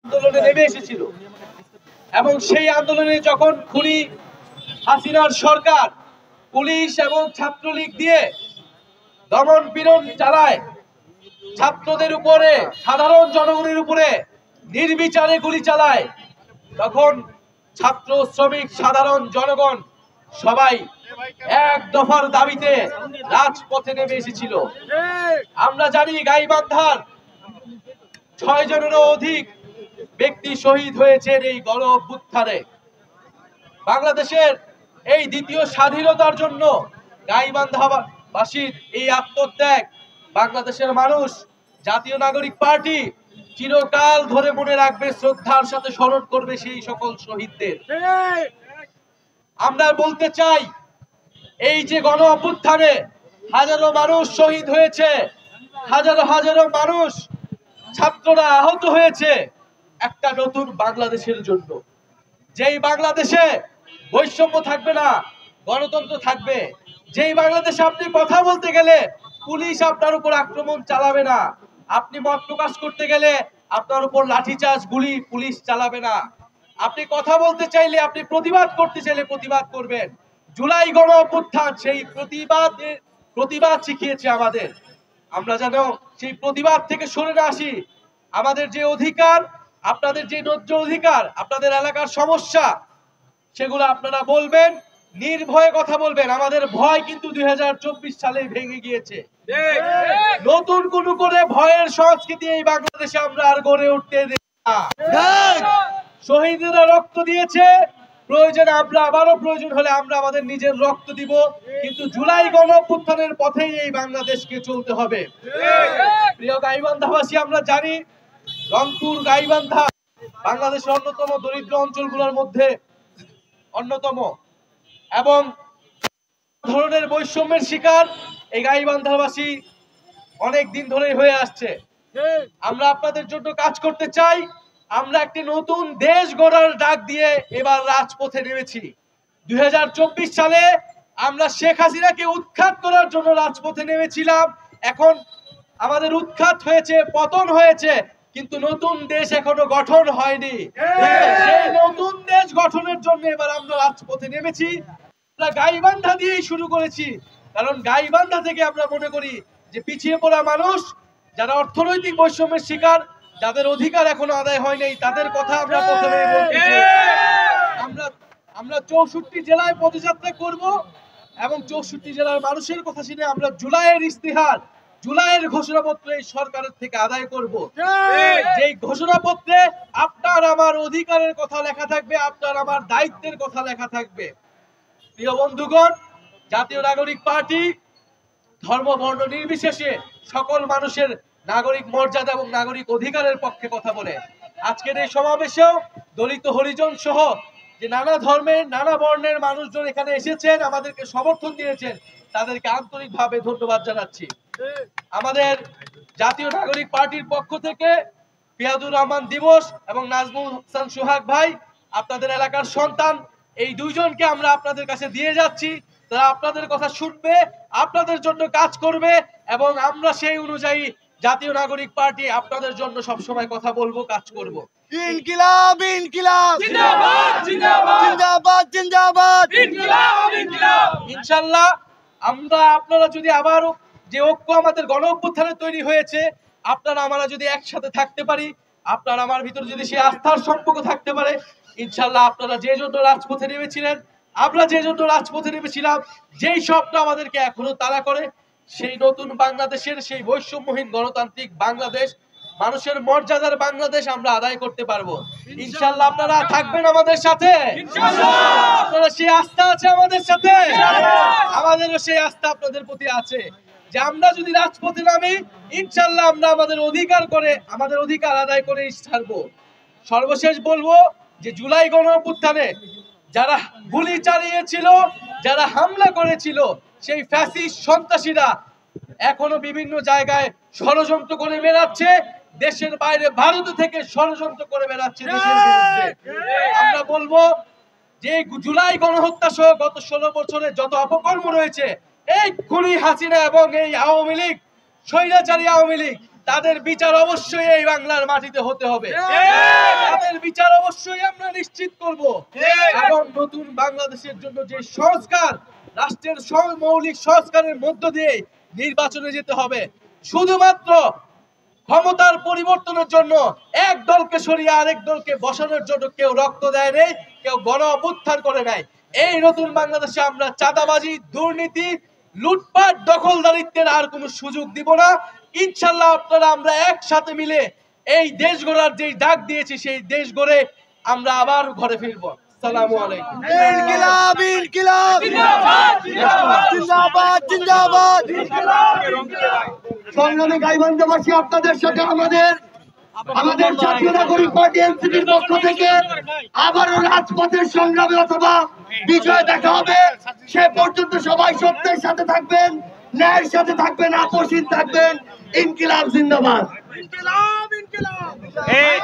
আন্দোলনে নেমে এসেছিল এবং সেই আন্দোলনে যখন খুনি হাসিনার সরকার পুলিশ এবং ছাত্রলীগ দিয়ে দমন পীড়ন চালায়, ছাত্রদের উপরে, সাধারণ জনগণের উপরে নির্বিচারে গুলি চালায়, তখন ছাত্র, শ্রমিক, সাধারণ জনগণ সবাই এক দফার দাবিতে রাজপথে নেমে এসেছিল। আমরা জানি গাইবান্ধার 6 জনেরও অধিক ব্যক্তি শহীদ হয়েছেন এই গণ অভ্যুত্থানে। বাংলাদেশের এই দ্বিতীয় স্বাধীনতার জন্য গাইবান্ধাবাসীর এই আত্মত্যাগ বাংলাদেশের মানুষ, জাতীয় নাগরিক পার্টি চিরকাল ধরে মনে রাখবে, শ্রদ্ধার সাথে স্মরণ করবে সেই সকল শহীদদের। আমরা বলতে চাই, এই যে গণ অভ্যুত্থানে হাজারো মানুষ শহীদ হয়েছে, হাজারো হাজারো মানুষ, ছাত্ররা আহত হয়েছে একটা নতুন বাংলাদেশের জন্য, যেই বাংলাদেশে বৈষম্য থাকবে না, গণতন্ত্র থাকবে, যেই বাংলাদেশে আপনি কথা বলতে গেলে পুলিশ আপনার উপর আক্রমণ চালাবে না, আপনি মত প্রকাশ করতে গেলে আপনার উপর লাঠিচার্জ, গুলি পুলিশ চালাবে না, আপনি কথা বলতে চাইলে, আপনি প্রতিবাদ করতে চাইলে প্রতিবাদ করবেন। জুলাই গণ অভ্যুত্থান সেই প্রতিবাদ শিখিয়েছে আমাদের। আমরা যেন সেই প্রতিবাদ থেকে সরে না আসি। আমাদের যে অধিকার, আপনাদের যে ন্যায্য অধিকার, আপনাদের এলাকার সমস্যা, সেগুলো আপনারা বলবেন, নির্ভয়ে কথা বলবেন। আমাদের ভয় কিন্তু 2024 সালে ভেঙে গিয়েছে। নতুন কোন করে ভয়ের সংস্কৃতি এই বাংলাদেশে আমরা আর গড়ে উঠতে দেব না। শহীদরা রক্ত দিয়েছে, প্রয়োজনে আমরা আবারও প্রয়োজন হলে আমরা আমাদের নিজের রক্ত দিব, কিন্তু জুলাই গণ অভ্যুত্থানের পথেই এই বাংলাদেশকে চলতে হবে। প্রিয় গাইবান্ধাবাসী, আমরা জানি রংপুর, গাইবান্ধা বাংলাদেশের অন্যতম দরিদ্র অঞ্চলগুলোর মধ্যে অন্যতম, এবং ধরনের বৈষম্যের শিকার এই গাইবান্ধাবাসী অনেক দিন ধরেই হয়ে আসছে। আমরা আপনাদের জন্য কাজ করতে চাই। আমরা একটি নতুন দেশ গড়ার ডাক দিয়ে এবার রাজপথে নেমেছি। 2024 সালে আমরা শেখ হাসিনাকে উৎখাত করার জন্য রাজপথে নেমেছিলাম। এখন আমাদের উৎখাত হয়েছে, পতন হয়েছে, কিন্তু নতুন দেশ এখনো গঠন হয়নি। সেই নতুন দেশ গঠনের জন্য এবার আমরা রাজপথে নেমেছি। আমরা গাইবান্ধা দিয়েই শুরু করেছি, কারণ গাইবান্ধা থেকে আমরা মনে করি যে পিছিয়ে পড়া মানুষ, যারা অর্থনৈতিক বৈষম্যের শিকার, যাদের অধিকার এখনো আদায় হয়নি, তাদের কথা আমরা প্রথমে বলতে চাই। আমরা 64 জেলায় পদযাত্রা করব এবং 64 জেলার মানুষের কথা শুনে আমরা জুলাইয়ের ইস্তিহার, জুলাইয়ের ঘোষণাপত্র এই সরকারের থেকে আদায় করব। যেই ঘোষণাপত্রে আপনার আমার অধিকারের কথা লেখা থাকবে, আপনার আমার দায়িত্বের কথা লেখা থাকবে। প্রিয় বন্ধুগণ, জাতীয় নাগরিক পার্টি ধর্ম বর্ণ নির্বিশেষে সকল মানুষের নাগরিক মর্যাদা এবং নাগরিক অধিকারের পক্ষে কথা বলে। আজকের এই সমাবেশেও দলিত, হরিজন সহ যে নানা ধর্মের, নানা বর্ণের মানুষজন এখানে এসেছেন, আমাদেরকে সমর্থন দিয়েছেন, তাদেরকে আন্তরিকভাবে ধন্যবাদ জানাচ্ছি। আমাদের জাতীয় নাগরিক পার্টির পক্ষ থেকে পিয়াদুর রহমান দিবস এবং নাজমুল হাসান সোহাগ ভাই, আপনাদের এলাকার সন্তান, এই দুইজনকে আমরা আপনাদের কাছে দিয়ে যাচ্ছি। তারা আপনাদের কথা শুনবে, আপনাদের জন্য কাজ করবে, এবং আমরা সেই অনুযায়ী জাতীয় নাগরিক পার্টি আপনাদের জন্য সবসময় কথা বলবো, কাজ করব। ইনকিলাব ইনকিলাব জিন্দাবাদ জিন্দাবাদ জিন্দাবাদ জিন্দাবাদ ইনকিলাব ইনকিলাব। ইনশাআল্লাহ আপনারা যদি আবারও যে ঐক্য আমাদের গণ অভ্যুত্থানে তৈরি হয়েছে, আপনারা আমরা যদি একসাথে থাকতে পারি, আপনার আমার ভিতরে যদি সেই আস্থার সম্পর্ক থাকতে পারে, ইনশাআল্লাহ আপনারা যে জন্য রাজপথে নেমেছিলেন, আমরা যে জন্য রাজপথে নেমেছিলাম, যেই স্বপ্ন আমাদেরকে এখনো তাড়া করে, সেই নতুন বাংলাদেশের, সেই বৈষম্যহীন গণতান্ত্রিক বাংলাদেশ, মানুষের মর্যাদার বাংলাদেশ আমরা আদায় করতে পারবো। ইনশাআল্লাহ আপনারা থাকবেন আমাদের সাথে, আপনারা সেই আস্থা আছে আমাদের সাথে, আমাদেরও সেই আস্থা আপনাদের প্রতি আছে যে আমরা যদি রাজপথে নামি, ইনশাআল্লাহ আমরা আমাদের অধিকার আদায় করে ছাড়বো। সর্বশেষ বলবো যে জুলাই গণ অভ্যুত্থানে যারা গুলি চালিয়েছিল, যারা হামলা করেছিল, সেই ফ্যাসিস্ট সন্ত্রাসীরা এখনো বিভিন্ন জায়গায় ষড়যন্ত্র করে বেড়াচ্ছে, দেশের বাইরে ভারত থেকে ষড়যন্ত্র করে বেড়াচ্ছে দেশের বিরুদ্ধে। আমরা বলবো যে জুলাই গণহত্যা সহ গত 16 বছরে যত অপকর্ম রয়েছে, এই খুনি হাসিনা এবং এই আওয়ামী লীগ, স্বৈরাচারী আওয়ামী লীগ, তাদের বিচার অবশ্যই এই বাংলার মাটিতে হতে হবে। বিচার অবশ্যই আমরা নিশ্চিত করব এবং নতুন বাংলাদেশের জন্য যে সংস্কার, রাষ্ট্রের মৌলিক সংস্কারের মধ্য দিয়ে নির্বাচনে যেতে হবে। শুধুমাত্র ক্ষমতার পরিবর্তনের জন্য এক দলকে সরিয়ে আরেক দলকে বসানোর জন্য কেউ রক্ত দেয় নাই, কেউ গণ অভ্যুত্থান করে নাই। এই নতুন বাংলাদেশে আমরা চাঁদাবাজি, দুর্নীতি, লুটপাট, দখলদারিত্বের আর কোনো সুযোগ দিব না। ইনশাল্লাহ আপনারা আমরা একসাথে মিলে এই দেশ গড়ার যে ডাক দিয়েছি সেই দেশ গড়ে আমরা আবার ঘরে ফিরবো। আসসালামু আলাইকুম। ইনকিলাব ইনকিলাব জিন্দাবাদ জিন্দাবাদ। সংগ্রামী গাইবান্ধাবাসী, আপনাদের সাথে আমাদের জাতীয় নাগরিক পার্টি এনসিপির পক্ষ থেকে আবারও রাজপথের সংগ্রামে অথবা বিজয় দেখা হবে। সে পর্যন্ত সবাই সত্যের সাথে থাকবেন, ন্যায়ের সাথে থাকবেন, আপোষহীন থাকবেন। ইনকিলাব জিন্দাবাদ। এই